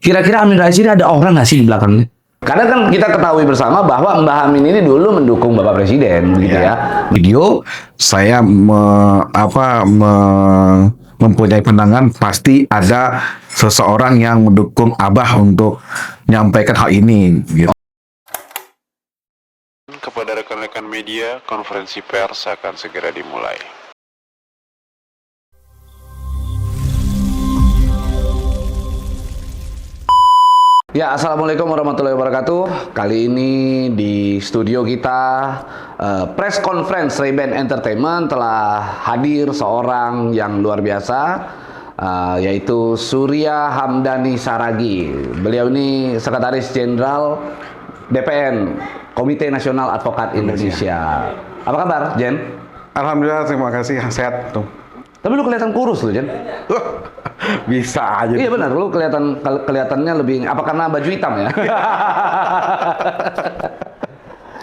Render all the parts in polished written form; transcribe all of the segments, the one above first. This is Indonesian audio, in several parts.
Kira-kira Amin Rais ini ada orang nggak sih di belakangnya? Karena kan kita ketahui bersama bahwa Mbah Amin ini dulu mendukung Bapak Presiden, begitu ya. Video saya mempunyai pandangan pasti ada seseorang yang mendukung Abah untuk menyampaikan hal ini gitu. Kepada rekan-rekan media, konferensi pers akan segera dimulai. Ya, Assalamualaikum warahmatullahi wabarakatuh. Kali ini di studio kita press conference Ray-Ban Entertainment telah hadir seorang yang luar biasa, yaitu Surya Hamdani Saragih. Beliau ini Sekretaris Jenderal BPN, Komite Nasional Advokat Indonesia. Apa kabar, Jen? Alhamdulillah, terima kasih, sehat tuh. Tapi lu kelihatan kurus loh, Jen. Bisa aja. Iya benar, lu kelihatannya lebih, apa karena baju hitam ya?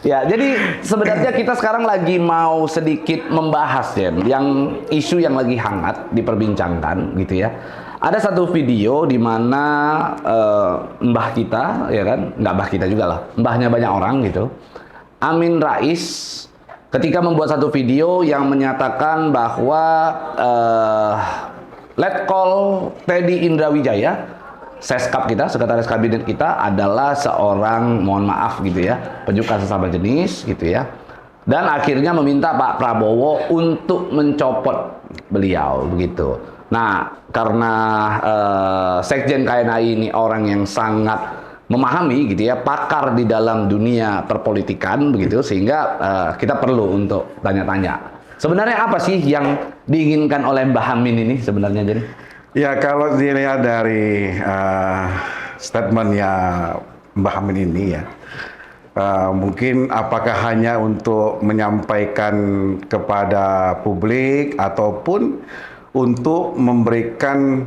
Ya, jadi sebenarnya kita sekarang lagi mau sedikit membahas yang isu yang lagi hangat diperbincangkan gitu ya. Ada satu video di mana mbah kita, ya kan, nggak mbah kita juga lah, mbahnya banyak orang gitu. Amin Rais ketika membuat satu video yang menyatakan bahwa Letkol Teddy Indrawijaya, Seskap kita, Sekretaris Kabinet kita adalah seorang, mohon maaf gitu ya, penyuka sesama jenis gitu ya. Dan akhirnya meminta Pak Prabowo untuk mencopot beliau begitu. Nah, karena Sekjen KNAI ini orang yang sangat memahami gitu ya, pakar di dalam dunia perpolitikan begitu, sehingga kita perlu untuk tanya-tanya. Sebenarnya apa sih yang diinginkan oleh Mbah Amin ini sebenarnya, jadi? Ya, kalau dilihat dari statementnya Mbah Amin ini ya, mungkin apakah hanya untuk menyampaikan kepada publik ataupun untuk memberikan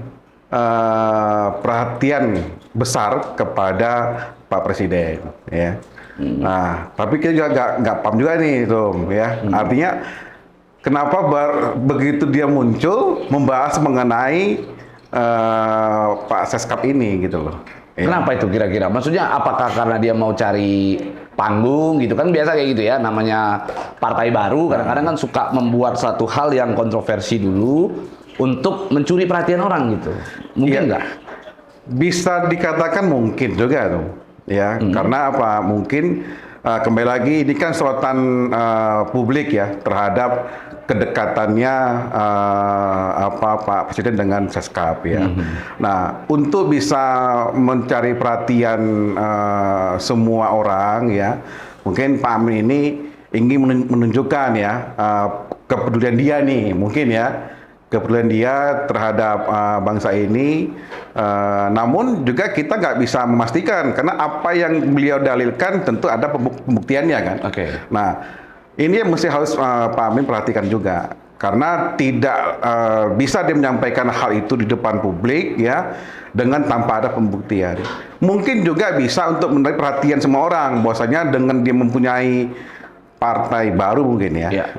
perhatian besar kepada Pak Presiden, ya. Nah, tapi kita juga nggak paham juga nih, Tom, ya. Artinya, kenapa begitu dia muncul membahas mengenai Pak Seskap ini, gitu loh. Ya. Kenapa itu kira-kira? Maksudnya apakah karena dia mau cari panggung gitu kan, biasa kayak gitu ya, namanya partai baru kadang-kadang kan suka membuat satu hal yang kontroversi dulu untuk mencuri perhatian orang gitu. Mungkin nggak? Bisa dikatakan mungkin juga tuh, ya. Karena apa? Mungkin kembali lagi ini kan sorotan publik ya terhadap kedekatannya Pak Presiden dengan Seskap ya. Nah, untuk bisa mencari perhatian semua orang ya, mungkin Pak Amin ini ingin menunjukkan ya kepedulian dia nih, mungkin ya. Kepedulian dia terhadap bangsa ini, namun juga kita nggak bisa memastikan karena apa yang beliau dalilkan tentu ada pembuktiannya kan. Oke. Nah, ini yang mesti harus Pak Amin perhatikan juga karena tidak bisa dia menyampaikan hal itu di depan publik ya dengan tanpa ada pembuktian. Mungkin juga bisa untuk menarik perhatian semua orang bahwasanya dengan dia mempunyai partai baru mungkin ya.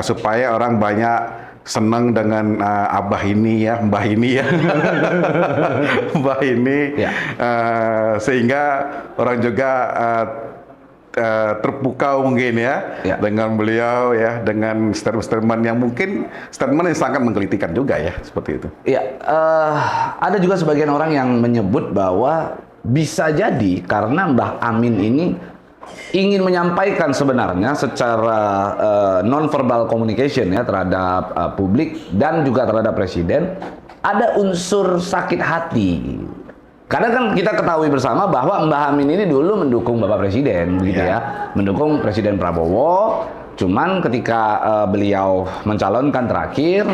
Supaya orang banyak senang dengan abah ini ya, mbah ini ya, mbah ini, Ya. Sehingga orang juga terpukau mungkin ya, dengan beliau ya, dengan statement yang mungkin statement yang sangat menggelitikkan juga ya, seperti itu. Iya, ada juga sebagian orang yang menyebut bahwa bisa jadi karena Mbah Amin ini ingin menyampaikan sebenarnya secara non-verbal communication ya terhadap publik dan juga terhadap presiden, ada unsur sakit hati. Karena kan kita ketahui bersama bahwa Mbah Amin ini dulu mendukung Bapak Presiden, begitu ya, mendukung Presiden Prabowo. Cuman ketika beliau mencalonkan terakhir,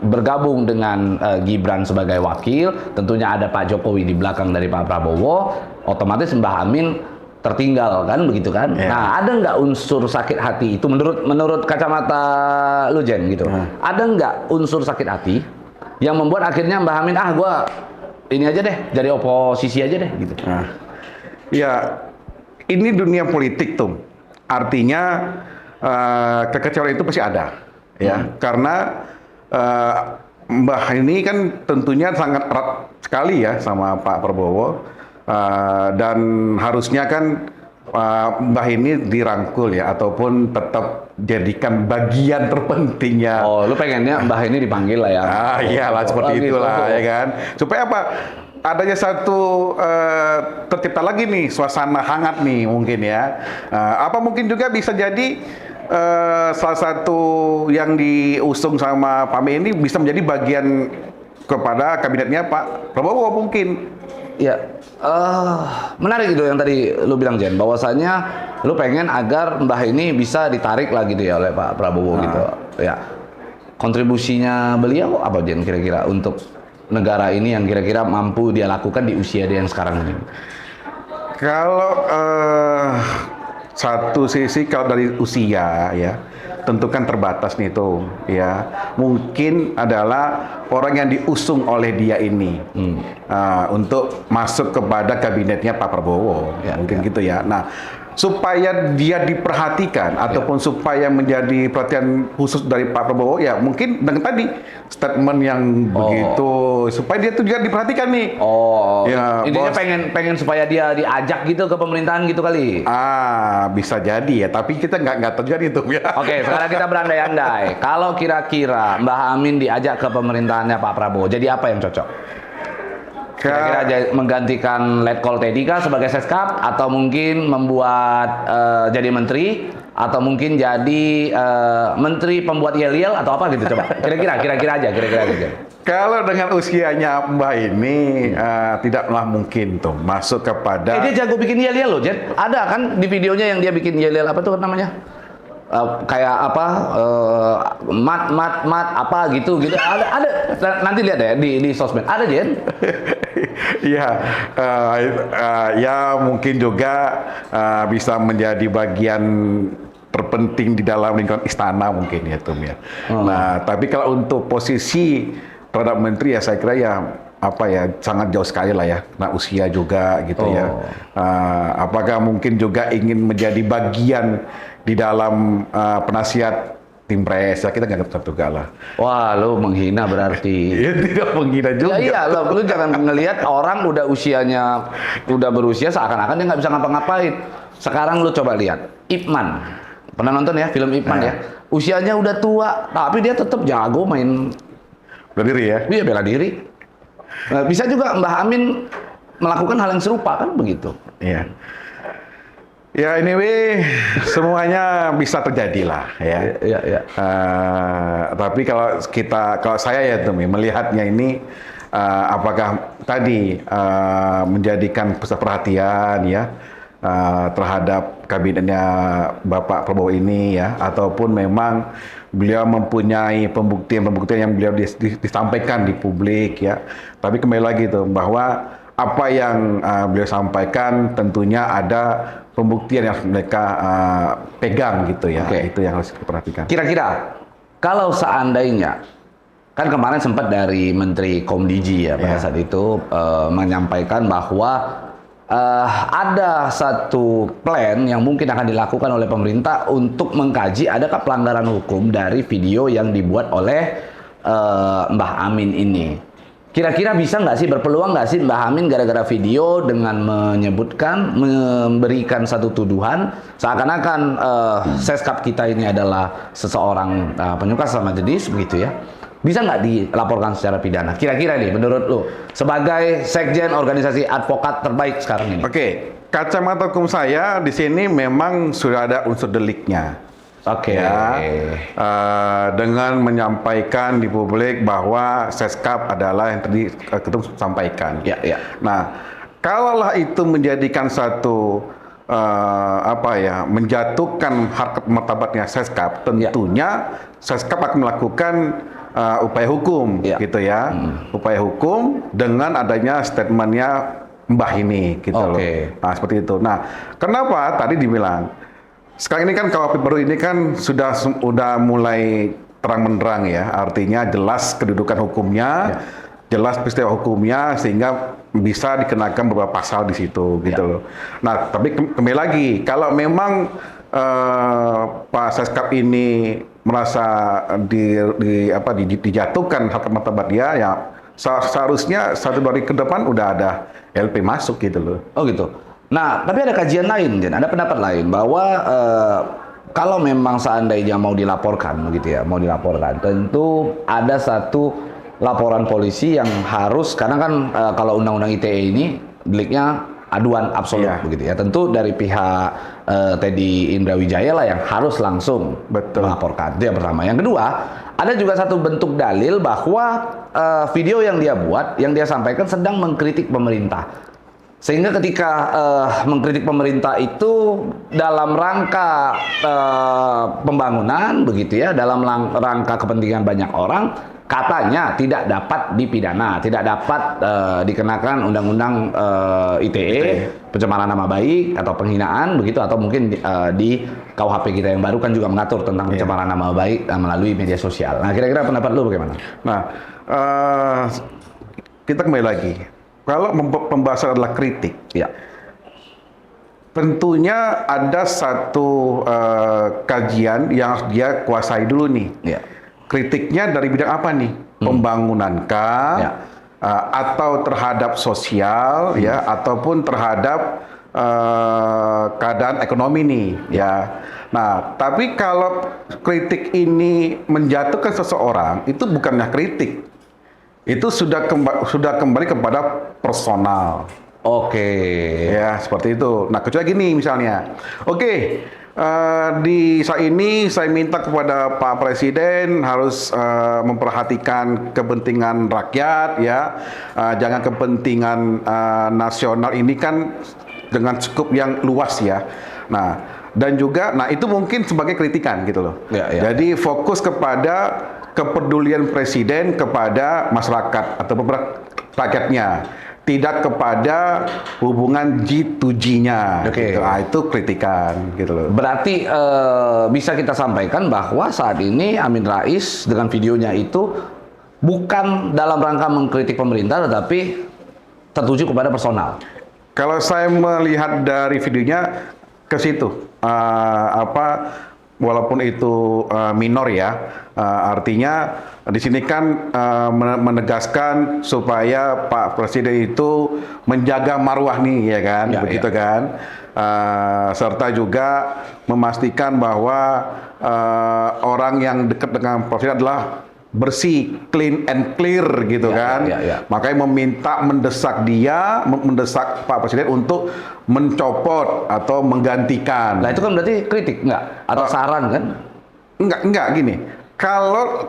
bergabung dengan Gibran sebagai wakil, tentunya ada Pak Jokowi di belakang dari Pak Prabowo, otomatis Mbah Amin tertinggal kan, begitu kan? Nah, ada nggak unsur sakit hati itu menurut kacamata lu, Jen, gitu? Ada nggak unsur sakit hati yang membuat akhirnya Mbah Amin, gua ini aja deh, jadi oposisi aja deh, gitu? Ya, ini dunia politik tuh. Artinya kekecewaan itu pasti ada, ya. Karena Mbah ini kan tentunya sangat erat sekali ya sama Pak Prabowo. Dan harusnya kan Mbah ini dirangkul ya, ataupun tetap jadikan bagian terpentingnya. Oh, lu pengennya Mbah ini dipanggil lah ya? Iyalah seperti gitu. itulah ya kan. Supaya apa? Adanya satu tercipta lagi nih suasana hangat nih mungkin ya. Apa mungkin juga bisa jadi salah satu yang diusung sama Pak Amin ini bisa menjadi bagian kepada kabinetnya Pak Prabowo mungkin. Ya, menarik itu yang tadi lu bilang Jen, bahwasanya lu pengen agar Mbah ini bisa ditarik lagi gitu ya oleh Pak Prabowo gitu. Ya, kontribusinya beliau apa Jen kira-kira untuk negara ini yang kira-kira mampu dia lakukan di usia dia yang sekarang ini? Kalau satu sisi kalau dari usia ya, tentu kan terbatas nih tuh ya. Mungkin adalah orang yang diusung oleh dia ini untuk masuk kepada kabinetnya Pak Prabowo, Ya, mungkin gitu ya. Nah, supaya dia diperhatikan ataupun supaya menjadi perhatian khusus dari Pak Prabowo ya, mungkin dengan tadi statement yang begitu supaya dia tuh juga diperhatikan nih. Ya, intinya bos. pengen supaya dia diajak gitu ke pemerintahan gitu kali. Bisa jadi ya, tapi kita nggak terjadi tuh ya. Oke, sekarang kita berandai-andai. Kalau kira-kira Mbah Amin diajak ke pemerintahannya Pak Prabowo, jadi apa yang cocok? Kira-kira menggantikan Letkol Teddy kah sebagai Seskap, atau mungkin membuat jadi menteri, atau mungkin jadi menteri pembuat yel-yel atau apa gitu, coba. Kira-kira aja. Kalau dengan usianya Mbak ini tidaklah mungkin tuh masuk kepada Dia jago bikin yel-yel loh, Jen. Ada kan di videonya yang dia bikin yel-yel apa tuh namanya? Kayak apa mat apa gitu ada nanti lihat ya di sosmed ada Jen. ya ya mungkin juga bisa menjadi bagian terpenting di dalam lingkungan istana mungkin ya Tum ya. Nah tapi kalau untuk posisi terhadap menteri ya saya kira ya apa ya sangat jauh sekali lah ya, nah usia juga gitu ya. Apakah mungkin juga ingin menjadi bagian di dalam penasihat tim pres ya, kita nggak tahu juga lah. Wah, lu menghina berarti. Ya tidak menghina juga. Ya, iya, lu jangan ngelihat orang udah usianya udah berusia seakan-akan dia nggak bisa ngapa-ngapain. Sekarang lu coba lihat Ipman. Pernah nonton ya film Ipman ya? Usianya udah tua, tapi dia tetap jago main berdiri ya. Iya, bela diri. Nah, bisa juga Mbah Amin melakukan hal yang serupa kan begitu. Iya. Ya anyway, semuanya bisa terjadi lah ya. Iya. Tapi kalau saya ya Tumi melihatnya ini apakah tadi menjadikan pusat perhatian ya terhadap kabinetnya Bapak Prabowo ini ya, ataupun memang beliau mempunyai pembuktian yang beliau disampaikan di publik ya. Tapi kembali lagi tuh bahwa apa yang beliau sampaikan tentunya ada pembuktian yang mereka pegang gitu ya. Itu yang harus diperhatikan. Kira-kira kalau seandainya kan kemarin sempat dari Menteri Komdiji ya pada saat itu menyampaikan bahwa ada satu plan yang mungkin akan dilakukan oleh pemerintah untuk mengkaji adakah pelanggaran hukum dari video yang dibuat oleh Mbah Amin ini. Kira-kira bisa nggak sih, berpeluang nggak sih Mbah Amin gara-gara video dengan memberikan satu tuduhan seakan-akan Seskap kita ini adalah seseorang penyuka sesama jenis begitu ya. Bisa nggak dilaporkan secara pidana? Kira-kira nih menurut lo sebagai sekjen organisasi advokat terbaik sekarang ini. Oke, kacamata hukum saya di sini memang sudah ada unsur deliknya. Ya, dengan menyampaikan di publik bahwa Seskap adalah yang tadi kita sampaikan. Ya. Nah, kalaulah itu menjadikan satu menjatuhkan harkat martabatnya Seskap, tentunya Seskap akan melakukan upaya hukum, gitu ya, upaya hukum dengan adanya statementnya Mbah ini, gitu loh. Nah, seperti itu. Nah, kenapa tadi dibilang? Sekarang ini kan KUHP baru ini kan sudah mulai terang benderang ya, artinya jelas kedudukan hukumnya, jelas peristiwa hukumnya, sehingga bisa dikenakan beberapa pasal di situ gitu loh. Nah, tapi kembali lagi, kalau memang Pak Seskap ini merasa dijatuhkan harkat martabat dia, ya seharusnya 1-2 hari ke depan udah ada LP masuk gitu loh. Oh gitu. Nah, tapi ada kajian lain, Jen. Ada pendapat lain bahwa kalau memang seandainya mau dilaporkan, begitu ya, mau dilaporkan, tentu ada satu laporan polisi yang harus, karena kan kalau undang-undang ITE ini deliknya aduan absolut, Iya. begitu ya. Tentu dari pihak Teddy Indrawijaya lah yang harus langsung Betul. melaporkan. Itu yang pertama. Yang kedua, ada juga satu bentuk dalil bahwa video yang dia buat, yang dia sampaikan sedang mengkritik pemerintah. Sehingga ketika mengkritik pemerintah itu dalam rangka pembangunan, begitu ya, dalam rangka kepentingan banyak orang, katanya tidak dapat dipidana, tidak dapat dikenakan undang-undang ITE, pencemaran nama baik atau penghinaan, begitu, atau mungkin di KUHP kita yang baru kan juga mengatur tentang pencemaran nama baik melalui media sosial. Nah, kira-kira pendapat lu bagaimana? Nah, kita kembali lagi. Kalau pembahasan adalah kritik, Ya, tentunya ada satu kajian yang harus dia kuasai dulu nih. ya, Kritiknya dari bidang apa nih? Pembangunan kah? Ya. Atau terhadap sosial, ya, ataupun terhadap keadaan ekonomi nih, ya. Nah, tapi kalau kritik ini menjatuhkan seseorang, itu bukannya kritik. Itu sudah kembali kepada personal. oke. Ya, seperti itu. Nah, kecuali gini misalnya. Oke, di saat ini saya minta kepada Pak Presiden harus memperhatikan kepentingan rakyat, ya. Jangan kepentingan nasional ini kan dengan skup yang luas, ya. Nah, dan juga, nah itu mungkin sebagai kritikan gitu loh. Ya, ya. Jadi fokus kepada kepedulian Presiden kepada masyarakat atau rakyatnya, tidak kepada hubungan G2G-nya. Oke. Gitu. Nah, itu kritikan gitu loh. Berarti bisa kita sampaikan bahwa saat ini Amin Rais dengan videonya itu bukan dalam rangka mengkritik pemerintah, tetapi tertuju kepada personal. Kalau saya melihat dari videonya ke situ, walaupun itu minor ya, artinya di sini kan menegaskan supaya Pak Presiden itu menjaga marwah nih, ya kan, Ya, begitu ya. kan, serta juga memastikan bahwa orang yang dekat dengan Presiden adalah bersih, clean and clear gitu Ya, kan. ya, ya. Makanya mendesak Pak Presiden untuk mencopot atau menggantikan. Nah itu kan berarti kritik nggak? Atau saran kan? Enggak gini. Kalau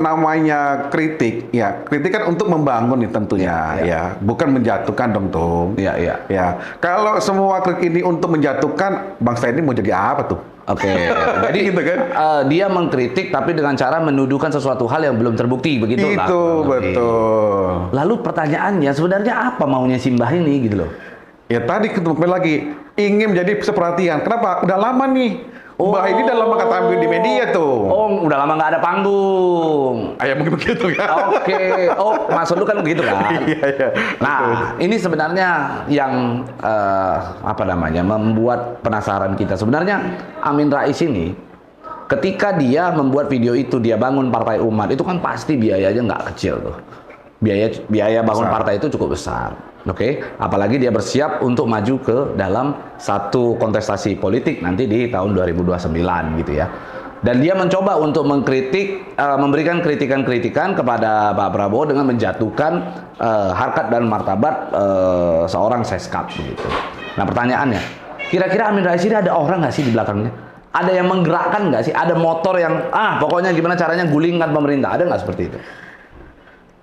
namanya kritik, ya kritik kan untuk membangun nih tentunya, Ya, ya. ya, bukan menjatuhkan dong, Tung. Iya, iya. Ya, kalau semua kritik ini untuk menjatuhkan, bangsa ini mau jadi apa tuh? Oke, jadi Gitu kan? dia mengkritik tapi dengan cara menuduhkan sesuatu hal yang belum terbukti, begitu lah. Itu Oke. betul. Lalu pertanyaannya sebenarnya apa maunya Simbah ini gitu loh? Ya tadi kembali lagi ingin menjadi pusat perhatian. Kenapa? Udah lama nih. Mbak ini udah lama tampil di media tuh. Oh, udah lama nggak ada panggung. Ya mungkin begitu ya. Oke, oh maksud lu kan begitu kan? Iya, iya. Nah, ini sebenarnya yang apa namanya membuat penasaran kita. Sebenarnya Amin Rais ini, ketika dia membuat video itu, dia bangun Partai Umat, itu kan pasti biayanya nggak kecil tuh. Biaya bangun Besar. partai itu cukup besar. Oke, apalagi dia bersiap untuk maju ke dalam satu kontestasi politik nanti di tahun 2029 gitu ya. Dan dia mencoba untuk mengkritik, memberikan kritikan-kritikan kepada Pak Prabowo dengan menjatuhkan harkat dan martabat seorang Seskap begitu. Nah pertanyaannya, kira-kira Amin Rais ini ada orang nggak sih di belakangnya? Ada yang menggerakkan nggak sih? Ada motor yang pokoknya gimana caranya gulingkan pemerintah? Ada nggak seperti itu?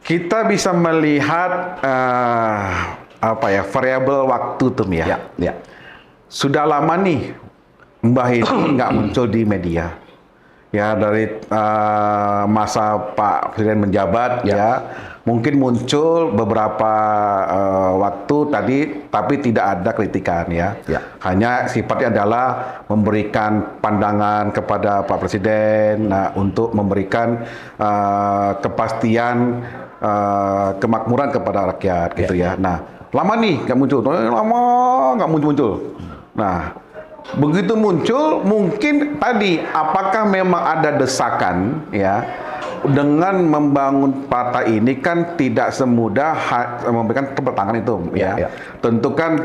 Kita bisa melihat variabel waktu tuh ya. Ya. Sudah lama nih Mbah ini nggak muncul di media. Ya dari masa Pak Presiden menjabat ya, mungkin muncul beberapa waktu tadi, tapi tidak ada kritikan ya. Hanya sifatnya adalah memberikan pandangan kepada Pak Presiden, untuk memberikan kepastian kemakmuran kepada rakyat gitu ya. Nah, lama nih nggak muncul, lama nggak muncul. Nah, Begitu muncul, mungkin tadi apakah memang ada desakan ya dengan membangun partai ini kan tidak semudah memberikan tepuk tangan itu ya. Tentu kan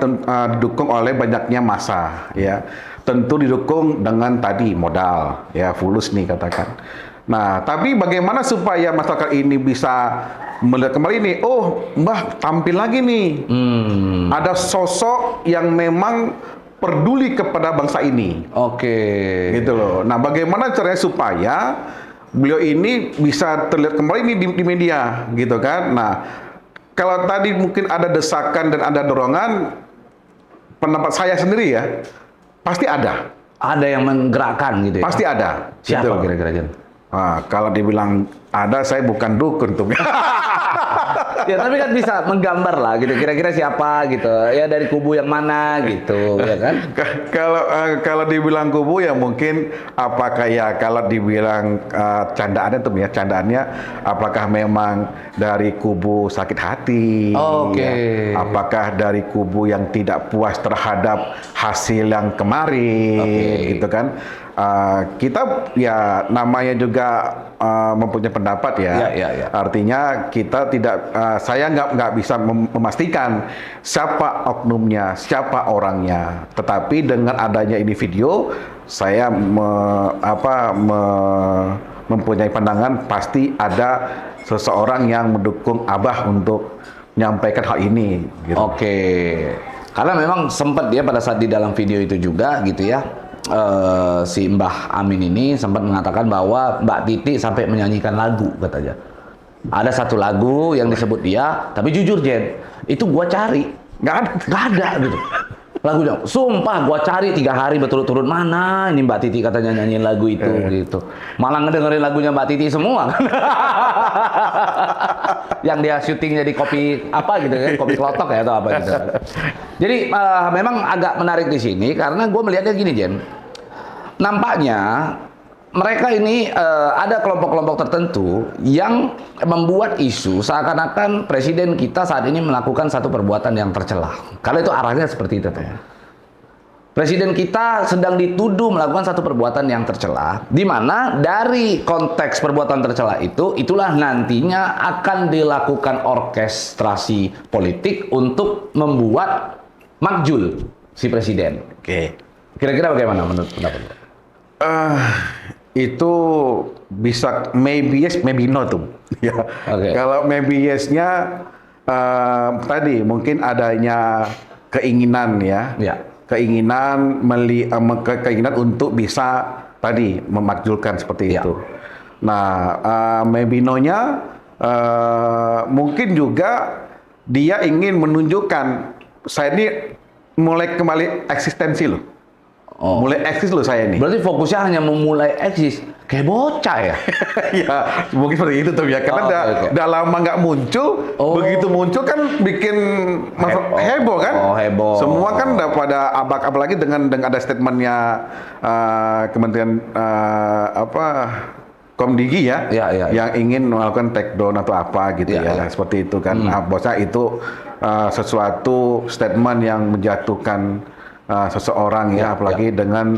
didukung oleh banyaknya massa ya. Tentu didukung dengan tadi modal ya, fulus nih katakan. Nah, tapi bagaimana supaya masyarakat ini bisa melihat kembali nih, oh Mbah tampil lagi nih. Ada sosok yang memang peduli kepada bangsa ini. Oke. Gitu loh. Nah, bagaimana caranya supaya beliau ini bisa terlihat kembali nih di media, gitu kan? Nah, kalau tadi mungkin ada desakan dan ada dorongan, pendapat saya sendiri ya, pasti ada. Ada yang menggerakkan gitu ya? Pasti ada. Siapa Gitu. kira-kira, Jen? Nah, kalau dibilang ada, saya bukan dukun tuh. Ya tapi kan bisa menggambar lah gitu, kira-kira siapa gitu, ya dari kubu yang mana gitu, ya kan? Kalau dibilang kubu ya mungkin apakah ya kalau dibilang candaannya tuh ya candaannya apakah memang dari kubu sakit hati, Oke. ya? Apakah dari kubu yang tidak puas terhadap hasil yang kemarin, gitu kan? Kita ya namanya juga mempunyai pendapat ya. Ya. Artinya kita tidak, saya nggak bisa memastikan siapa oknumnya, siapa orangnya. Tetapi dengan adanya ini video, saya mempunyai pandangan pasti ada seseorang yang mendukung Abah untuk menyampaikan hal ini. Gitu. Oke. Karena memang sempat dia pada saat di dalam video itu juga gitu ya. Si Mbah Amin ini sempat mengatakan bahwa Mbak Titi sampai menyanyikan lagu katanya. Ada satu lagu yang disebut dia, tapi jujur Jen, itu gua cari nggak ada gitu. Lagunya, sumpah gua cari 3 hari berturut-turut, mana ini Mbak Titi katanya nyanyiin lagu itu gitu. Malah ngedengerin lagunya Mbak Titi semua. Yang dia syutingnya di kopi apa gitu kan, kopi kelotok ya atau apa gitu. Jadi memang agak menarik di sini karena gue melihatnya gini Jen, nampaknya mereka ini ada kelompok-kelompok tertentu yang membuat isu seakan-akan presiden kita saat ini melakukan satu perbuatan yang tercela. Kalau itu arahnya seperti itu tuh. Presiden kita sedang dituduh melakukan satu perbuatan yang tercela, di mana dari konteks perbuatan tercela itu, itulah nantinya akan dilakukan orkestrasi politik untuk membuat makjul si presiden. Oke. Kira-kira bagaimana menurut pendapat Anda? Itu bisa maybe yes, maybe no tuh. Ya. Oke. Kalau maybe yes-nya tadi mungkin adanya keinginan ya. Ya. Keinginan keinginan untuk bisa tadi memakjulkan seperti Ya. itu. Nah, maybe no-nya mungkin juga dia ingin menunjukkan saya ini mulai kembali eksistensi loh. Oh. Mulai eksis loh saya ini. Berarti fokusnya hanya memulai eksis, kayak bocah ya? Ya, mungkin seperti itu tuh ya. Karena udah lama nggak muncul, begitu muncul kan bikin heboh kan? Oh, heboh. Semua kan udah pada apalagi dengan ada statementnya Kementerian Komdigi ya, yang ingin melakukan take down atau apa gitu ya, seperti itu kan. Bosnya itu sesuatu statement yang menjatuhkan seseorang ya, apalagi dengan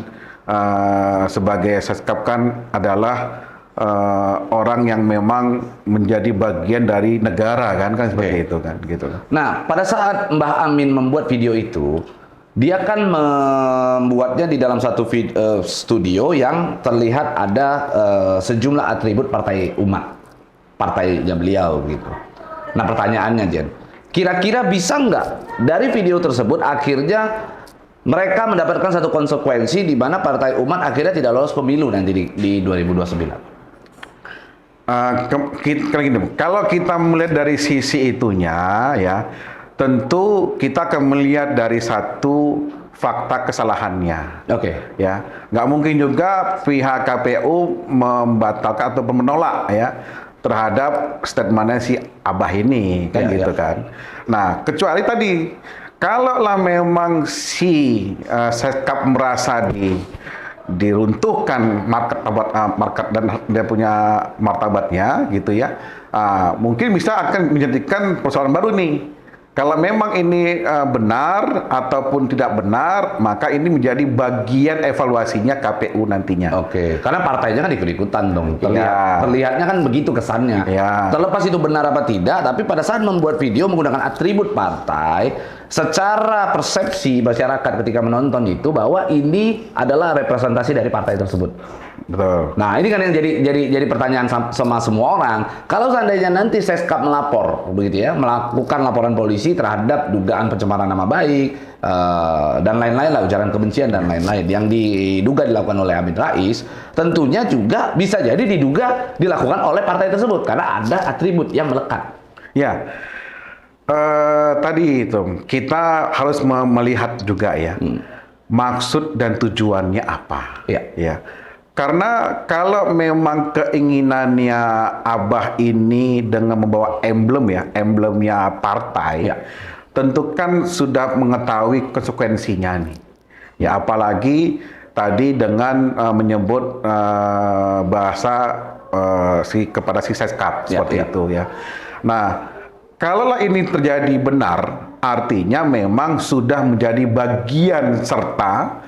sebagai seskap kan adalah orang yang memang menjadi bagian dari negara kan seperti itu kan gitu. Nah, pada saat Mbah Amin membuat video itu, dia kan membuatnya di dalam satu studio yang terlihat ada sejumlah atribut partai umat, partainya beliau gitu. Nah, pertanyaannya Jen, kira-kira bisa nggak dari video tersebut akhirnya mereka mendapatkan satu konsekuensi di mana partai umat akhirnya tidak lolos pemilu nanti di 2029? Kalau kita melihat dari sisi itunya ya, tentu kita akan melihat dari satu fakta kesalahannya. Oke. Ya, nggak mungkin juga pihak KPU membatalkan atau menolak ya terhadap statementnya si Abah ini kan gitu kan. Nah, kecuali tadi kalaulah memang si Seskap merasa diruntuhkan market dan dia punya martabatnya gitu ya, mungkin bisa akan menjadikan persoalan baru nih Kalau memang ini benar ataupun tidak benar, maka ini menjadi bagian evaluasinya KPU nantinya. Oke, karena partainya kan ikut-ikutan dong. Iya. Terlihatnya kan begitu kesannya. Iya. Terlepas itu benar apa tidak, tapi pada saat membuat video menggunakan atribut partai, secara persepsi masyarakat ketika menonton itu bahwa ini adalah representasi dari partai tersebut. Betul. Nah, ini kan yang jadi pertanyaan sama semua orang. Kalau seandainya nanti Seskap melapor, begitu ya, melakukan laporan polisi terhadap dugaan pencemaran nama baik dan lain-lain lah, ujaran kebencian dan lain-lain yang diduga dilakukan oleh Amin Rais, tentunya juga bisa jadi diduga dilakukan oleh partai tersebut karena ada atribut yang melekat. Ya, tadi itu kita harus melihat juga ya, maksud dan tujuannya apa. Iya. Ya. Karena kalau memang keinginannya Abah ini dengan membawa emblemnya partai, Ya. tentu kan sudah mengetahui konsekuensinya nih. Ya, apalagi tadi dengan menyebut bahasa kepada si Seskap Ya, seperti ya. itu ya. Nah, kalaulah ini terjadi benar, artinya memang sudah menjadi bagian serta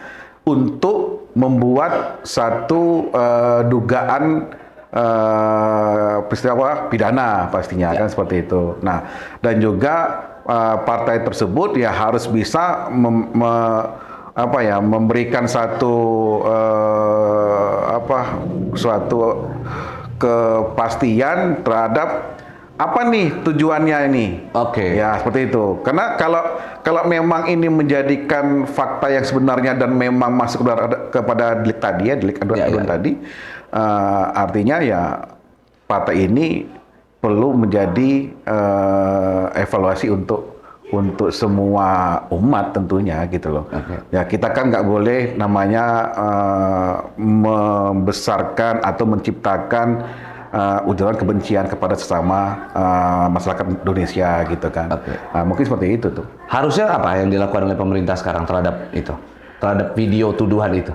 untuk membuat satu dugaan peristiwa pidana pastinya kan seperti itu. Nah, dan juga partai tersebut ya harus bisa memberikan satu suatu kepastian terhadap apa nih tujuannya ini? Oke. Ya, seperti itu. Karena kalau memang ini menjadikan fakta yang sebenarnya dan memang masuk kepada delik tadi ya, delik aduan tadi, artinya ya partai ini perlu menjadi evaluasi untuk semua umat tentunya gitu loh. Ya, kita kan nggak boleh namanya membesarkan atau menciptakan ujaran kebencian kepada sesama masyarakat Indonesia gitu kan. Mungkin seperti itu tuh. Harusnya apa yang dilakukan oleh pemerintah sekarang terhadap itu? Terhadap video tuduhan itu?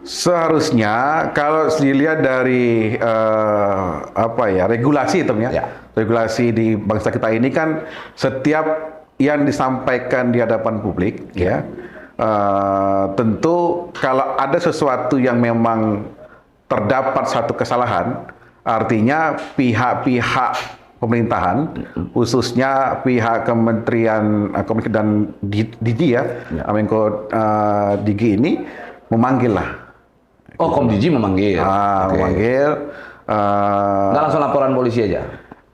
Seharusnya kalau dilihat dari regulasi itu ya. Regulasi di bangsa kita ini kan setiap yang disampaikan di hadapan publik ya. Tentu kalau ada sesuatu yang memang terdapat satu kesalahan, artinya pihak-pihak pemerintahan, khususnya pihak Kementerian Komunikasi dan Digi ya, Menko Digi ini memanggil lah. Oh, Komdigi memanggil. Memanggil. Nggak langsung laporan polisi aja?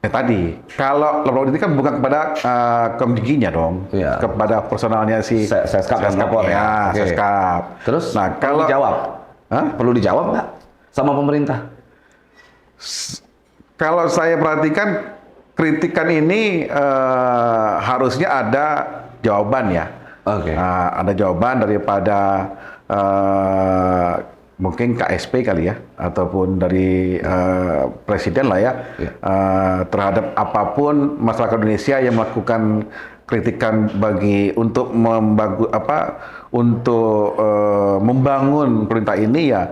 Tadi, kalau laporan ini kan bukan kepada Komdiginya dong, kepada personalnya si Seskap ya, Seskap. Terus, nah, kalau dijawab? Perlu dijawab nggak sama pemerintah? Kalau saya perhatikan kritikan ini harusnya ada jawaban ya. Ada jawaban daripada mungkin KSP kali ya, ataupun dari presiden lah ya, terhadap apapun masyarakat Indonesia yang melakukan kritikan untuk membangun perintah ini ya.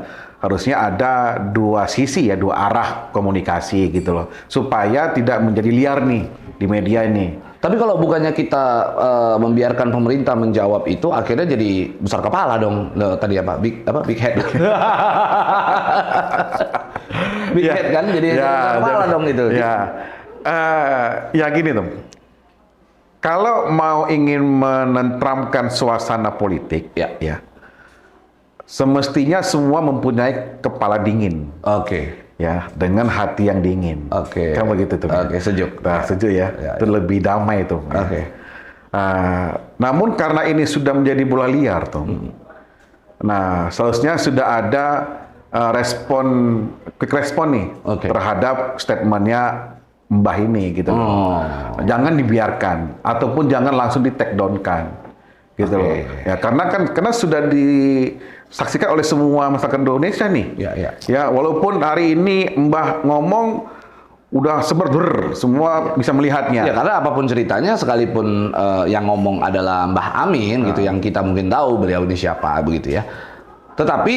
Harusnya ada dua sisi ya, dua arah komunikasi gitu loh, supaya tidak menjadi liar nih di media ini. Tapi kalau bukannya kita membiarkan pemerintah menjawab itu, akhirnya jadi besar kepala dong. Tadi big head. Big head kan, jadi besar kepala dong itu. Ya gini tuh. Kalau mau ingin menenteramkan suasana politik, ya. Semestinya semua mempunyai kepala dingin. Ya, dengan hati yang dingin. Kan begitu tuh. Sejuk. Nah, sejuk ya. Itu lebih damai tuh. Namun karena ini sudah menjadi bola liar tuh. Nah, seharusnya sudah ada quick respon nih terhadap statementnya Mbah ini gitu loh. Jangan dibiarkan ataupun jangan langsung di take down kan. Gitu loh. Ya, karena sudah disaksikan oleh semua masyarakat Indonesia nih. Ya, walaupun hari ini Mbah ngomong udah seber semua bisa melihatnya. Ya, karena apapun ceritanya, sekalipun yang ngomong adalah Mbah Amin gitu, yang kita mungkin tahu beliau ini siapa begitu ya. Tetapi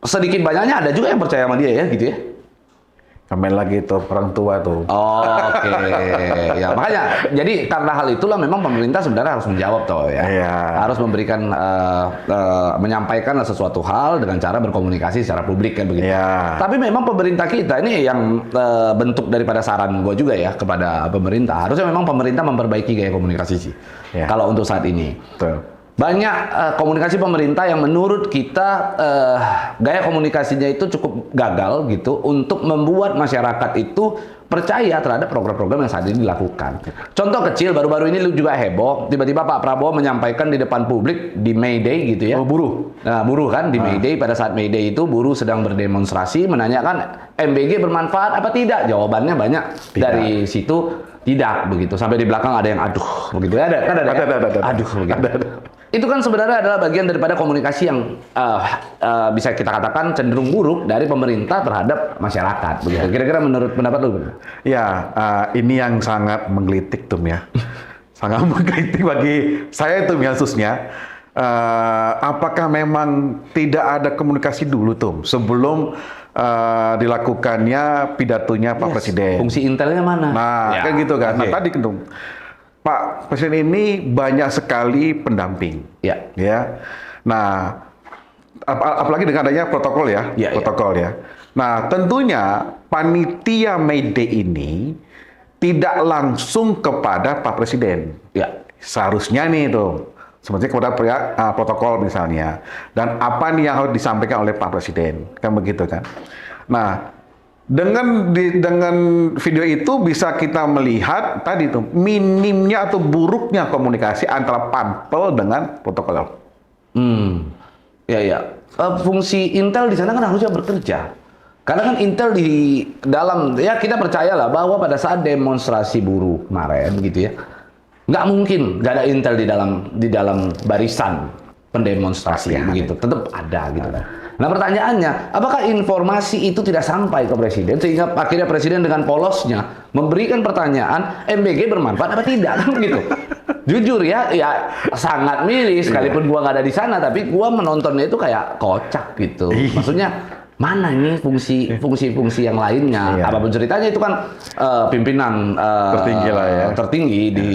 sedikit banyaknya ada juga yang percaya sama dia ya gitu ya. Komen lagi tuh orang tua tuh. Oke, ya makanya jadi karena hal itulah memang pemerintah sebenarnya harus menjawab toh ya, Iya. harus memberikan menyampaikan sesuatu hal dengan cara berkomunikasi secara publik kan begitu. Iya. Tapi memang pemerintah kita ini yang bentuk daripada saran gue juga ya kepada pemerintah, harusnya memang pemerintah memperbaiki gaya komunikasi sih. Iya. Kalau untuk saat ini. Betul. Banyak komunikasi pemerintah yang menurut kita gaya komunikasinya itu cukup gagal gitu untuk membuat masyarakat itu percaya terhadap program-program yang saat ini dilakukan. Contoh kecil, baru-baru ini lu juga heboh, tiba-tiba Pak Prabowo menyampaikan di depan publik di May Day gitu ya. Oh, buruh. Nah, buruh kan di May Day, pada saat May Day itu buruh sedang berdemonstrasi menanyakan MBG bermanfaat apa tidak? Jawabannya banyak dari situ tidak begitu. Sampai di belakang ada yang aduh begitu. Ada kan ada. Ada. Aduh begitu. Ada. Itu kan sebenarnya adalah bagian daripada komunikasi yang bisa kita katakan cenderung buruk dari pemerintah terhadap masyarakat begitu. Kira-kira menurut pendapat lu? Ya, ini yang sangat menggelitik Tum ya. Sangat menggelitik bagi saya Tum ya khususnya. Apakah memang tidak ada komunikasi dulu Tum sebelum dilakukannya pidatonya Pak Presiden? Fungsi intelnya mana? Nah, Ya. kan gitu kan. Nah, Oke. tadi Tum, Pak Presiden ini banyak sekali pendamping. Ya. Ya. Nah, apalagi dengan adanya protokol ya, Ya, protokol ya. Nah, tentunya panitia May Day ini tidak langsung kepada Pak Presiden. Ya. Seharusnya nih tuh, seperti kepada pihak protokol misalnya. Dan apa nih yang harus disampaikan oleh Pak Presiden, kan begitu kan? Nah, dengan video itu bisa kita melihat tadi tuh minimnya atau buruknya komunikasi antara Pampel dengan protokol. Ya. Fungsi Intel di sana kan harusnya bekerja. Karena kan Intel di dalam, ya kita percayalah bahwa pada saat demonstrasi buruh kemarin gitu ya, nggak mungkin nggak ada Intel di dalam barisan pendemonstrasi begitu, tetap ada gitu. Nah pertanyaannya, apakah informasi itu tidak sampai ke Presiden sehingga akhirnya Presiden dengan polosnya memberikan pertanyaan MBG bermanfaat apa tidak kan begitu? Jujur ya sangat miris sekalipun gua nggak ada di sana, tapi gua menontonnya itu kayak kocak gitu. Maksudnya mana ini fungsi yang lainnya? Iya. Apapun ceritanya itu kan pimpinan Tertinggi lah ya. tertinggi di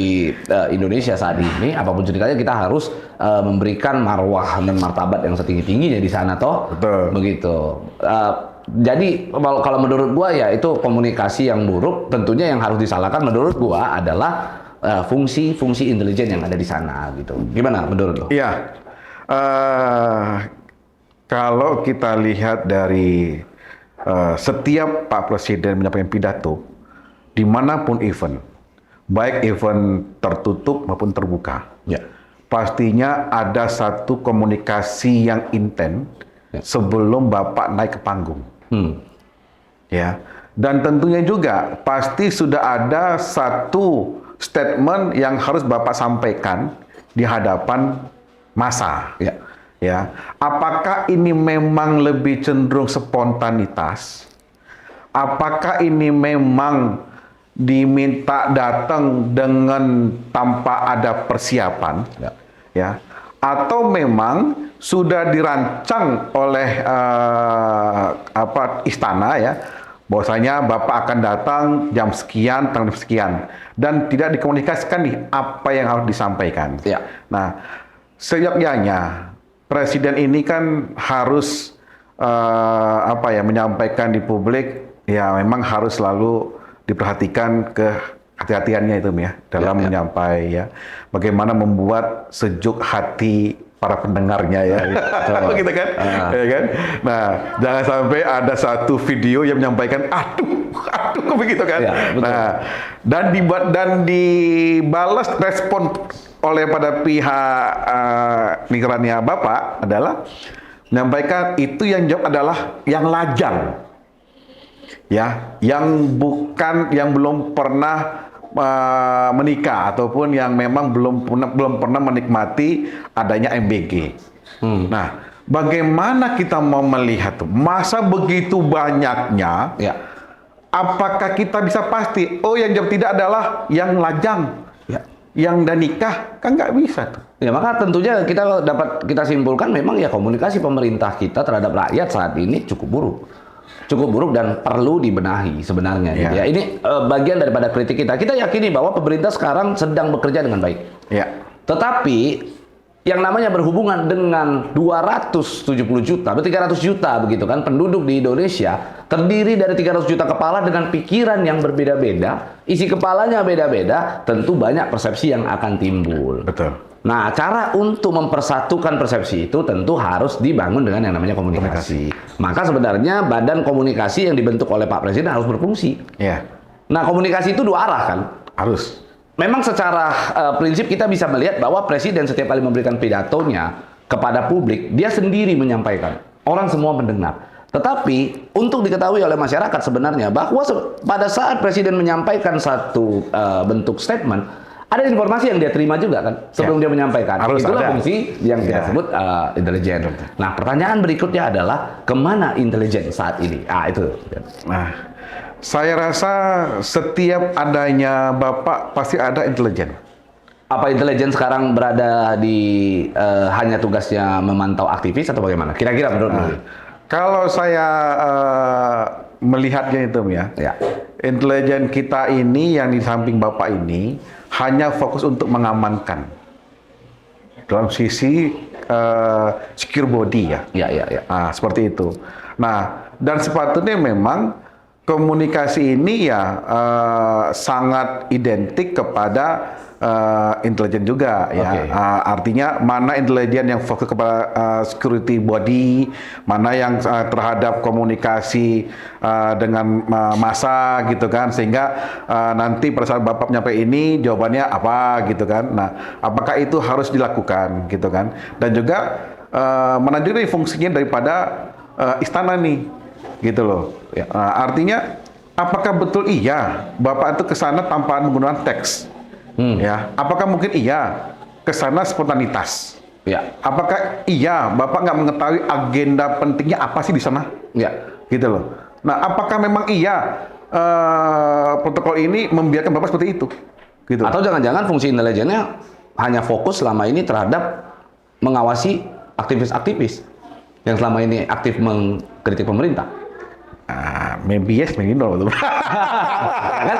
Indonesia saat ini. Apapun ceritanya kita harus memberikan marwah dan martabat yang setinggi-tingginya di sana toh. Betul. Begitu. Jadi kalau menurut gua ya itu komunikasi yang buruk. Tentunya yang harus disalahkan menurut gua adalah fungsi intelijen yang ada di sana gitu. Gimana menurut lo? Iya. Kalau kita lihat dari setiap Pak Presiden menyampaikan pidato, dimanapun event, baik event tertutup maupun terbuka, Ya. pastinya ada satu komunikasi yang intens sebelum Bapak naik ke panggung. Ya, dan tentunya juga pasti sudah ada satu statement yang harus Bapak sampaikan di hadapan massa. Ya. Ya, apakah ini memang lebih cenderung spontanitas? Apakah ini memang diminta datang dengan tanpa ada persiapan? Ya, atau memang sudah dirancang oleh istana ya, bahwasanya Bapak akan datang jam sekian, tanggal sekian, dan tidak dikomunikasikan nih apa yang harus disampaikan. Ya. Nah, seyogyanya Presiden ini kan harus menyampaikan di publik ya memang harus selalu diperhatikan kehati-hatiannya itu ya dalam menyampaikan ya bagaimana membuat sejuk hati para pendengarnya ya. Begitu kan? Ya kan? Nah, jangan sampai ada satu video yang menyampaikan aduh begitu kan. Ya, betul. Nah, dan dibalas respon oleh pada pihak migrannya Bapak adalah menyampaikan itu yang jawab adalah yang lajang. Ya, yang belum pernah menikah ataupun yang memang belum pernah menikmati adanya MBG. Nah, bagaimana kita mau melihat tuh masa begitu banyaknya? Ya. Apakah kita bisa pasti? Oh, yang jawab tidak adalah yang lajang, yang udah nikah kan nggak bisa tuh. Ya maka tentunya kita simpulkan memang ya komunikasi pemerintah kita terhadap rakyat saat ini cukup buruk. cukup buruk dan perlu dibenahi sebenarnya. Gitu ya. Ini bagian daripada kritik kita. Kita yakini bahwa pemerintah sekarang sedang bekerja dengan baik. Ya. Tetapi yang namanya berhubungan dengan 270 juta, 300 juta begitu kan penduduk di Indonesia, terdiri dari 300 juta kepala dengan pikiran yang berbeda-beda, isi kepalanya beda-beda, tentu banyak persepsi yang akan timbul. Betul. Nah, cara untuk mempersatukan persepsi itu tentu harus dibangun dengan yang namanya komunikasi. Maka sebenarnya badan komunikasi yang dibentuk oleh Pak Presiden harus berfungsi. Ya. Nah, komunikasi itu dua arah kan? Harus. Memang secara prinsip kita bisa melihat bahwa Presiden setiap kali memberikan pidatonya kepada publik, dia sendiri menyampaikan. Orang semua mendengar. Tetapi untuk diketahui oleh masyarakat sebenarnya bahwa pada saat Presiden menyampaikan satu bentuk statement, ada informasi yang dia terima juga kan sebelum dia menyampaikan. Harus Itulah ada. fungsi yang kita sebut intelijen. Nah, pertanyaan berikutnya adalah kemana intelijen saat ini? Itu. Nah, saya rasa setiap adanya Bapak pasti ada intelijen. Apa intelijen sekarang berada di hanya tugasnya memantau aktivis atau bagaimana? Kira-kira menurut Anda? Kalau saya melihatnya itu ya, intelijen kita ini yang di samping Bapak ini hanya fokus untuk mengamankan dalam sisi secure body ya. Ya. Nah, seperti itu. Nah, dan sepatutnya memang komunikasi ini ya sangat identik kepada intelijen juga ya. Artinya mana intelijen yang fokus kepada security body, mana yang terhadap komunikasi dengan massa gitu kan, sehingga nanti pada saat Bapak nyampe ini jawabannya apa gitu kan. Nah, apakah itu harus dilakukan gitu kan? Dan juga mana juga fungsinya daripada istana nih gitu loh. Ya. Artinya apakah betul iya Bapak itu ke sana tanpa menggunakan teks? Ya, apakah mungkin iya ke sana spontanitas? Ya. Apakah iya Bapak nggak mengetahui agenda pentingnya apa sih di sana? Ya. Gitu loh. Nah, apakah memang iya protokol ini membiarkan Bapak seperti itu? Gitu. Atau jangan-jangan fungsi intelijennya hanya fokus selama ini terhadap mengawasi aktivis-aktivis yang selama ini aktif mengkritik pemerintah? Maybe yes, maybe no. Kan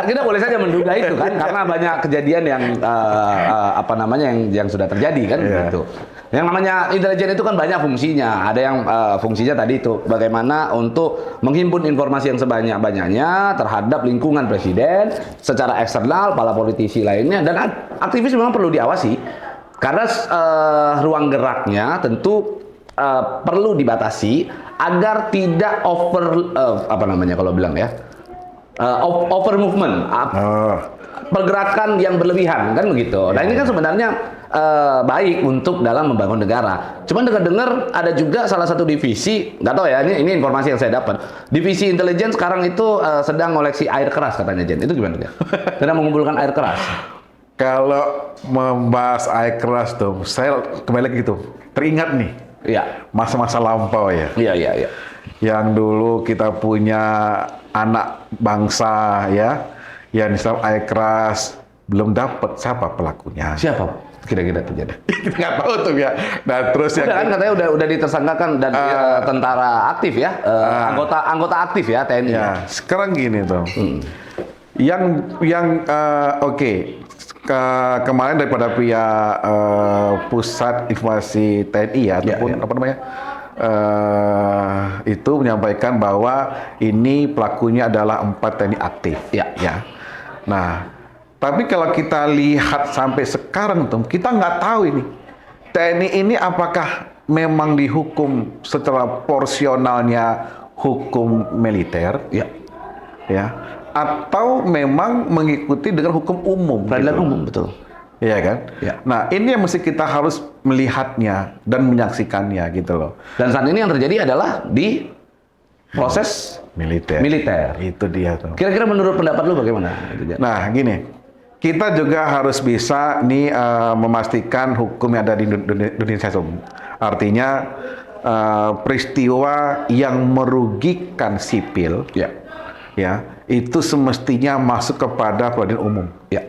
kita boleh saja menduga itu kan karena banyak kejadian yang yang sudah terjadi kan gitu. Yang namanya intelijen itu kan banyak fungsinya. Ada yang fungsinya tadi itu bagaimana untuk menghimpun informasi yang sebanyak-banyaknya terhadap lingkungan presiden secara eksternal, para politisi lainnya, dan aktivis memang perlu diawasi karena ruang geraknya tentu perlu dibatasi agar tidak over kalau bilang ya over movement, pergerakan yang berlebihan kan begitu. Nah, ini kan sebenarnya baik untuk dalam membangun negara. Cuman dengar-dengar ada juga salah satu divisi, nggak tahu ya, ini informasi yang saya dapat. Divisi intelijen sekarang itu sedang ngoleksi air keras katanya, Jen. Itu gimana ya? Sedang mengumpulkan air keras. Kalau membahas air keras tuh, saya kembali lagi gitu. Teringat nih. Iya. Masa-masa lampau ya. Iya. Yang dulu kita punya anak bangsa ya, yang Islam air keras belum dapat siapa pelakunya. Siapa kira-kira terjadi? Kita nggak tahu tuh ya. Nah terus Udah kan katanya udah ditersangkakan dan tentara aktif ya, anggota aktif ya TNI. Ya, sekarang gini tuh. Yang oke. Kemarin daripada pihak pusat informasi TNI ya, ataupun apa namanya itu menyampaikan bahwa ini pelakunya adalah 4 TNI aktif. Ya. Nah, tapi kalau kita lihat sampai sekarang tuh kita nggak tahu ini TNI ini apakah memang dihukum secara porsionalnya hukum militer, ya, atau memang mengikuti dengan hukum umum. Peradilan umum, betul. Iya kan? Ya. Nah, ini yang mesti kita harus melihatnya dan menyaksikannya gitu loh. Dan saat ini yang terjadi adalah di proses militer. Itu dia tuh. Kira-kira menurut pendapat lu bagaimana? Nah, gini. Kita juga harus bisa nih memastikan hukum yang ada di Indonesia. Artinya peristiwa yang merugikan sipil, ya, itu semestinya masuk kepada peradilan umum. Ya.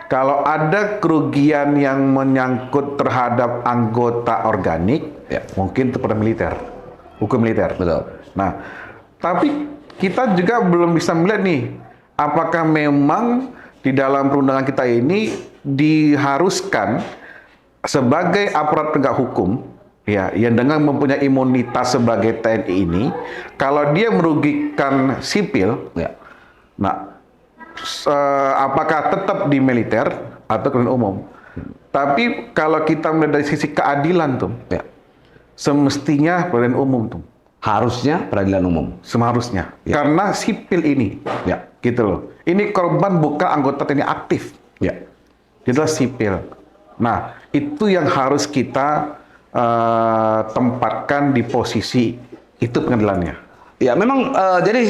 Kalau ada kerugian yang menyangkut terhadap anggota organik, mungkin itu pada militer, hukum militer. Betul. Nah, tapi kita juga belum bisa melihat nih, apakah memang di dalam perundangan kita ini diharuskan sebagai aparat penegak hukum, ya, yang dengan mempunyai imunitas sebagai TNI ini, kalau dia merugikan sipil, Ya. nah, apakah tetap di militer atau kriminal umum? Tapi kalau kita melihat dari sisi keadilan tuh, Ya. semestinya peradilan umum tuh, Harusnya peradilan umum. seharusnya. Ya. Karena sipil ini, Ya. gitu loh. Ini korban bukan anggota TNI aktif, Ya. dia adalah sipil. Nah, itu yang harus kita tempatkan di posisi itu pengadilannya. Ya, memang jadi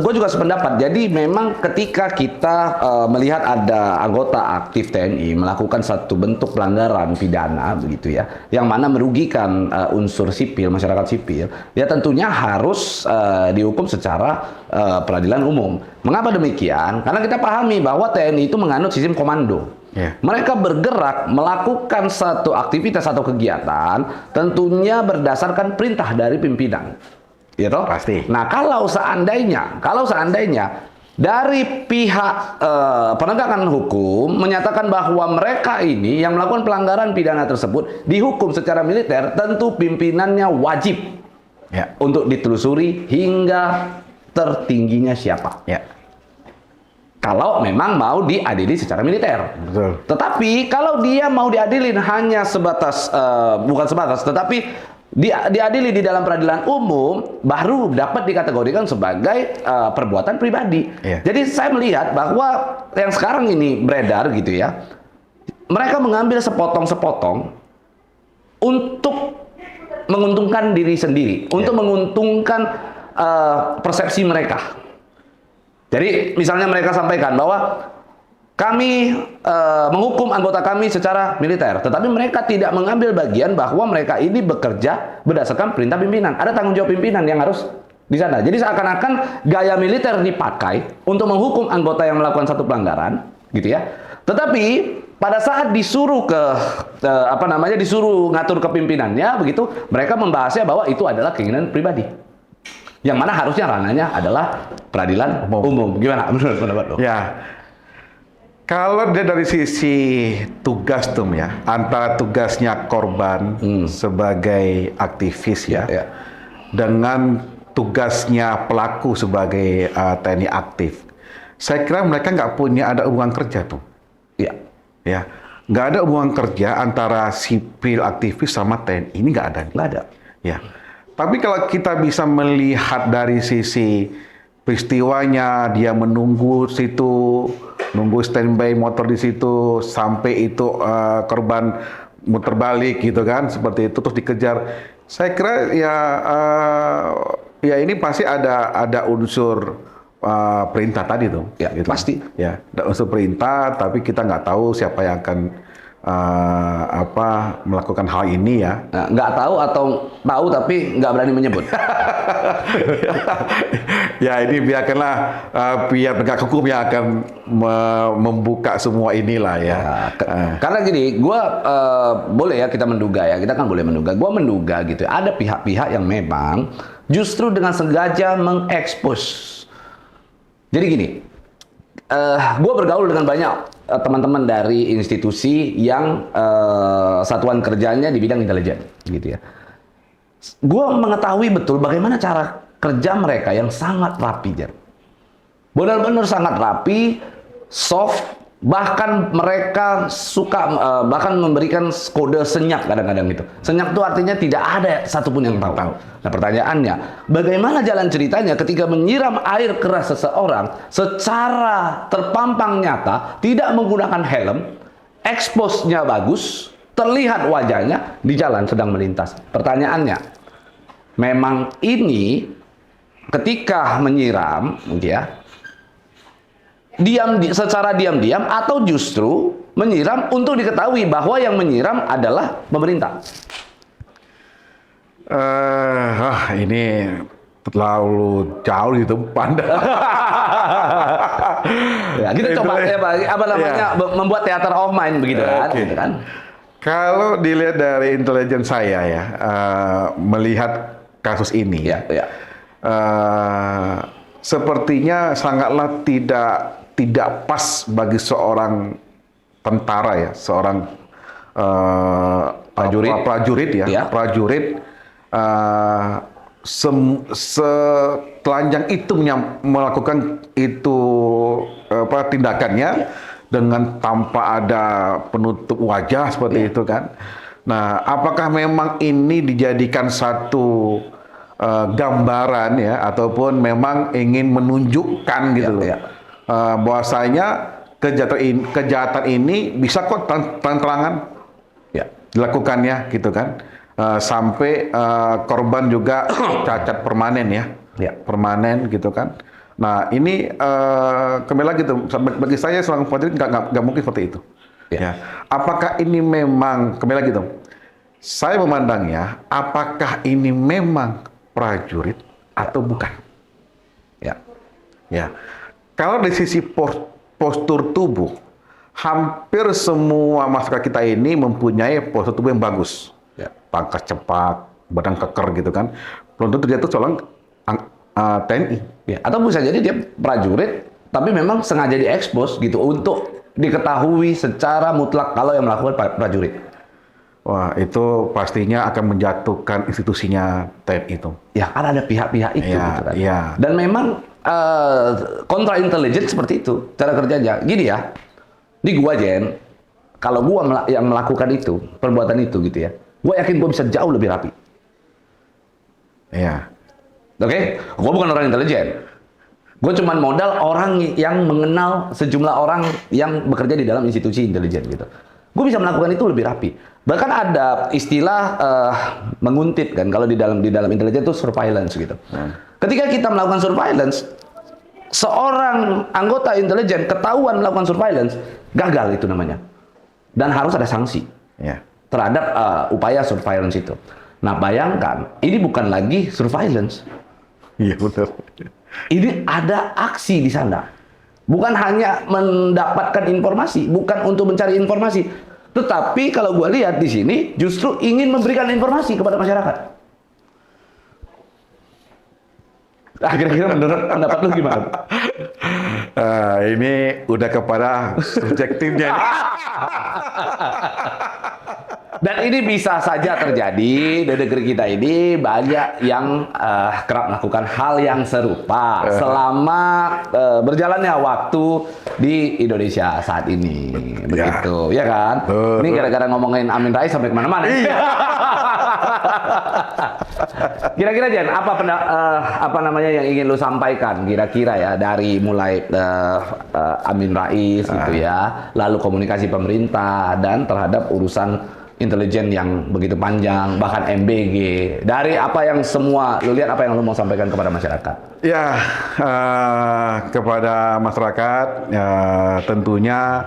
gue juga sependapat. Jadi memang ketika kita melihat ada anggota aktif TNI melakukan satu bentuk pelanggaran pidana begitu ya, yang mana merugikan unsur sipil, masyarakat sipil, ya tentunya harus dihukum secara peradilan umum. Mengapa demikian? Karena kita pahami bahwa TNI itu menganut sistem komando. Ya. Mereka bergerak melakukan satu aktivitas atau kegiatan tentunya berdasarkan perintah dari pimpinan. Ya toh? Pasti. Nah, kalau seandainya dari pihak penegakan hukum menyatakan bahwa mereka ini yang melakukan pelanggaran pidana tersebut dihukum secara militer, tentu pimpinannya wajib Ya. untuk ditelusuri hingga tertingginya siapa. Ya. Kalau memang mau diadili secara militer. Betul. Tetapi kalau dia mau diadilin hanya sebatas bukan sebatas, tetapi diadili di dalam peradilan umum, baru dapat dikategorikan sebagai perbuatan pribadi. Iya. Jadi saya melihat bahwa yang sekarang ini beredar gitu ya, mereka mengambil sepotong-sepotong untuk menguntungkan diri sendiri, untuk menguntungkan persepsi mereka. Jadi misalnya mereka sampaikan bahwa kami menghukum anggota kami secara militer, tetapi mereka tidak mengambil bagian bahwa mereka ini bekerja berdasarkan perintah pimpinan. Ada tanggung jawab pimpinan yang harus di sana. Jadi seakan-akan gaya militer dipakai untuk menghukum anggota yang melakukan satu pelanggaran, gitu ya. Tetapi pada saat disuruh disuruh ngatur kepimpinannya, begitu mereka membahasnya bahwa itu adalah keinginan pribadi. Yang mana harusnya ranahnya adalah peradilan umum. Gimana menurut pendapat lo? Ya. Kalau dia dari sisi tugas tuh ya, antara tugasnya korban sebagai aktivis ya, dengan tugasnya pelaku sebagai TNI aktif, saya kira mereka nggak punya ada hubungan kerja tuh. Iya. Ya, nggak ada hubungan kerja antara sipil aktivis sama TNI, ini nggak ada. Nggak ada. Ya, tapi kalau kita bisa melihat dari sisi peristiwanya, dia menunggu situ, nunggu standby motor di situ sampai itu korban muter balik gitu kan, seperti itu terus dikejar. Saya kira ya ini pasti ada unsur perintah tadi tuh. Ya, gitu. pasti. Ya, ada unsur perintah, tapi kita nggak tahu siapa yang akan melakukan hal ini ya. Nah, nggak tahu atau tahu tapi nggak berani menyebut. Ya ini biarkanlah pihak penegak hukum yang akan membuka semua inilah ya. Karena gini, boleh ya kita menduga ya, kita kan boleh menduga. Gua menduga gitu, ada pihak-pihak yang memang justru dengan sengaja mengekspos. Jadi gini, gue bergaul dengan banyak teman-teman dari institusi yang satuan kerjanya di bidang intelijen, gitu ya. Gue mengetahui betul bagaimana cara kerja mereka yang sangat rapi, Jar. Benar-benar sangat rapi, soft, bahkan mereka suka bahkan memberikan kode senyap kadang-kadang gitu. Senyap itu artinya tidak ada satupun yang tahu. Nah pertanyaannya, bagaimana jalan ceritanya ketika menyiram air keras seseorang secara terpampang nyata, tidak menggunakan helm, expose-nya bagus, terlihat wajahnya di jalan sedang melintas. Pertanyaannya, memang ini ketika menyiram, ya, secara diam-diam atau justru menyiram untuk diketahui bahwa yang menyiram adalah pemerintah? Ini terlalu jauh gitu pandang. Ya, kita coba membuat theater of mind begitu kan, gitu kan. Kalau dilihat dari intelijen saya ya, melihat kasus ini, Ya. sepertinya sangatlah tidak pas bagi seorang tentara ya, seorang prajurit ya, Ya. prajurit setelanjang itu melakukan itu tindakannya dengan tanpa ada penutup wajah seperti itu kan. Nah, apakah memang ini dijadikan satu gambaran ya, ataupun memang ingin menunjukkan gitu loh, bahwasanya kejahatan ini bisa kok terang-terangan dilakukannya gitu kan. Sampai korban juga cacat permanen ya, permanen gitu kan. Nah ini kembali lagi tuh, bagi saya seorang prajurit nggak mungkin seperti itu. Ya. Apakah ini memang, kembali lagi tuh, saya memandangnya apakah ini memang prajurit atau bukan? Ya. Kalau dari sisi postur tubuh, hampir semua masyarakat kita ini mempunyai postur tubuh yang bagus. Pangkas cepat, badan keker gitu kan. Belum tentu dia itu seorang TNI. Atau bisa jadi dia prajurit, tapi memang sengaja diekspos gitu untuk diketahui secara mutlak kalau yang melakukan prajurit. Wah, itu pastinya akan menjatuhkan institusinya TNI itu. Ya, kan ada pihak-pihak itu gitu kan. Dan memang kontra intelijen seperti itu cara kerjanya. Gini ya, ini gua Jen, kalau gua yang melakukan itu, perbuatan itu gitu ya, gua yakin gua bisa jauh lebih rapi. Oke? Gua bukan orang intelijen. Gue cuma modal orang yang mengenal sejumlah orang yang bekerja di dalam institusi intelijen gitu. Gue bisa melakukan itu lebih rapi. Bahkan ada istilah menguntit kan, kalau di dalam intelijen itu surveillance gitu. Ketika kita melakukan surveillance, seorang anggota intelijen ketahuan melakukan surveillance, gagal itu namanya. Dan harus ada sanksi terhadap upaya surveillance itu. Nah, bayangkan, ini bukan lagi surveillance. Iya, benar. Ini ada aksi di sana. Bukan hanya mendapatkan informasi, bukan untuk mencari informasi. Tetapi kalau gue lihat di sini, justru ingin memberikan informasi kepada masyarakat. Kira-kira menurut pendapat lu gimana? Ini udah kepada subjektifnya. Dan ini bisa saja terjadi di negeri kita ini, banyak yang kerap melakukan hal yang serupa selama berjalannya waktu di Indonesia saat ini. Begitu, ya kan? Ini gara-gara ngomongin Amin Rais sampai kemana-mana. Kira-kira Jen, apa namanya yang ingin lu sampaikan kira-kira ya, dari mulai Amin Rais gitu ya, lalu komunikasi pemerintah dan terhadap urusan intelijen yang begitu panjang, bahkan MBG, dari apa yang semua lu lihat, apa yang lu mau sampaikan kepada masyarakat? Ya, kepada masyarakat tentunya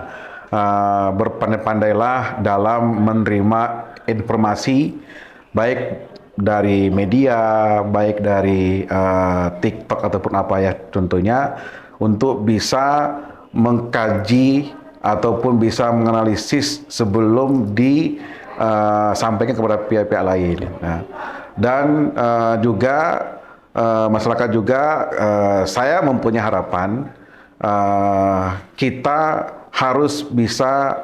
berpandai-pandailah dalam menerima informasi, baik dari media, baik dari TikTok ataupun apa ya tentunya, untuk bisa mengkaji ataupun bisa menganalisis sebelum disampaikan kepada pihak-pihak lain. Nah, dan juga masyarakat juga, saya mempunyai harapan kita harus bisa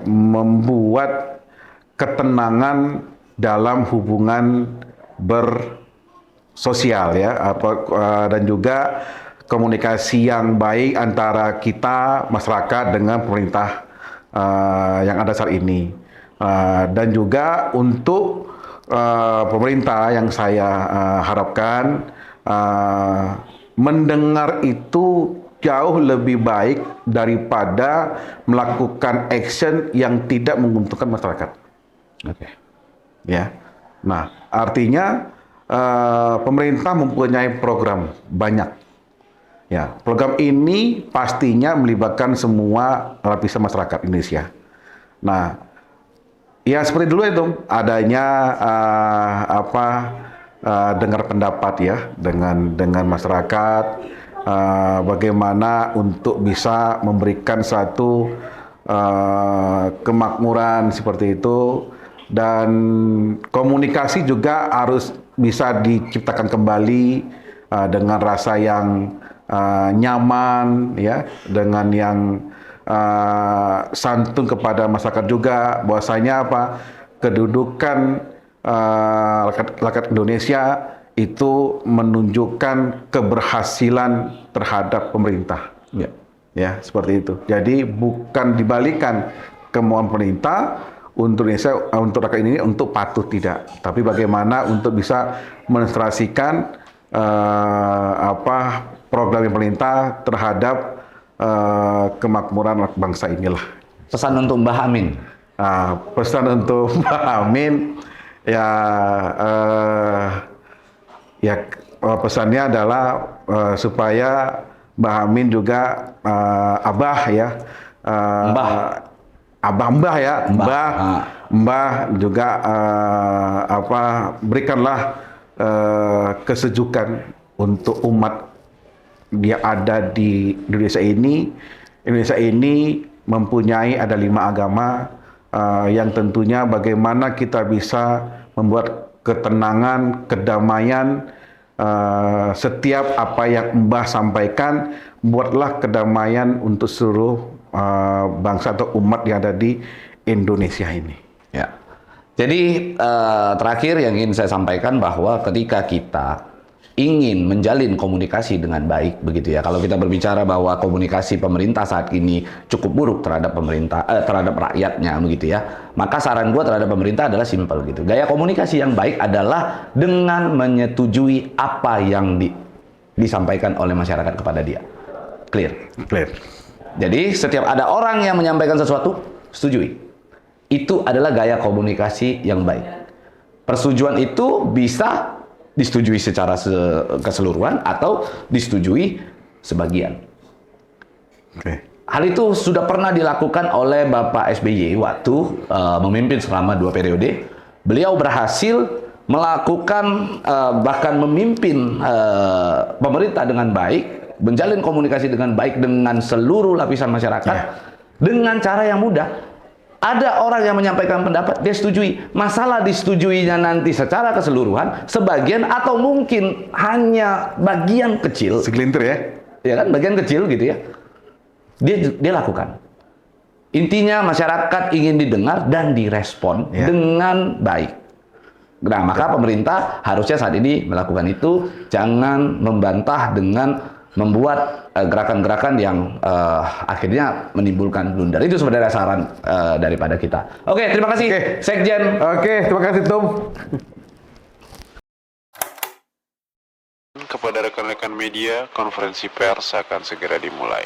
membuat ketenangan dalam hubungan bersosial ya, dan juga komunikasi yang baik antara kita masyarakat dengan pemerintah yang ada saat ini, dan juga untuk pemerintah yang saya harapkan mendengar itu jauh lebih baik daripada melakukan action yang tidak menguntungkan masyarakat. Ya, nah artinya pemerintah mempunyai program banyak. Ya, program ini pastinya melibatkan semua lapisan masyarakat Indonesia. Nah, ya seperti dulu itu adanya dengar pendapat ya dengan masyarakat, bagaimana untuk bisa memberikan satu kemakmuran seperti itu, dan komunikasi juga harus bisa diciptakan kembali dengan rasa yang nyaman, ya, dengan yang santun kepada masyarakat juga. Bahwasanya apa, kedudukan rakyat Indonesia itu menunjukkan keberhasilan terhadap pemerintah. Ya. Ya, seperti itu. Jadi bukan dibalikan kemauan pemerintah untuk Indonesia, untuk rakyat ini untuk patuh, tidak, tapi bagaimana untuk bisa mendemonstrasikan program pemerintah terhadap kemakmuran bangsa inilah. Pesan untuk Mbah Amin. Pesan untuk Mbah Amin, ya, pesannya adalah supaya Mbah Amin juga Abah ya, Mbah ya, Mbah juga berikanlah kesejukan untuk umat dia ada di Indonesia ini. Indonesia ini mempunyai ada 5 agama yang tentunya bagaimana kita bisa membuat ketenangan, kedamaian. Setiap apa yang Mbah sampaikan, buatlah kedamaian untuk seluruh bangsa atau umat yang ada di Indonesia ini. Ya. Jadi terakhir yang ingin saya sampaikan bahwa ketika kita ingin menjalin komunikasi dengan baik, begitu ya. Kalau kita berbicara bahwa komunikasi pemerintah saat ini cukup buruk terhadap pemerintah, terhadap rakyatnya, begitu ya. Maka saran gua terhadap pemerintah adalah simpel gitu. Gaya komunikasi yang baik adalah dengan menyetujui apa yang disampaikan oleh masyarakat kepada dia. Clear. Jadi setiap ada orang yang menyampaikan sesuatu, setujui. Itu adalah gaya komunikasi yang baik. Persetujuan itu bisa disetujui secara keseluruhan atau disetujui sebagian. Hal itu sudah pernah dilakukan oleh Bapak SBY waktu memimpin selama 2 periode. Beliau berhasil melakukan bahkan memimpin pemerintah dengan baik, menjalin komunikasi dengan baik dengan seluruh lapisan masyarakat dengan cara yang mudah. Ada orang yang menyampaikan pendapat, dia setujui. Masalah disetujuinya nanti secara keseluruhan, sebagian atau mungkin hanya bagian kecil. Segelintir ya? Ya kan, bagian kecil gitu ya. Dia lakukan. Intinya masyarakat ingin didengar dan direspon dengan baik. Nah, maka pemerintah harusnya saat ini melakukan itu. Jangan membantah dengan membuat gerakan-gerakan yang akhirnya menimbulkan blunder. Itu sebenarnya saran daripada kita. Oke, terima kasih Sekjen. Oke, terima kasih Tom. Kepada rekan-rekan media, konferensi pers akan segera dimulai.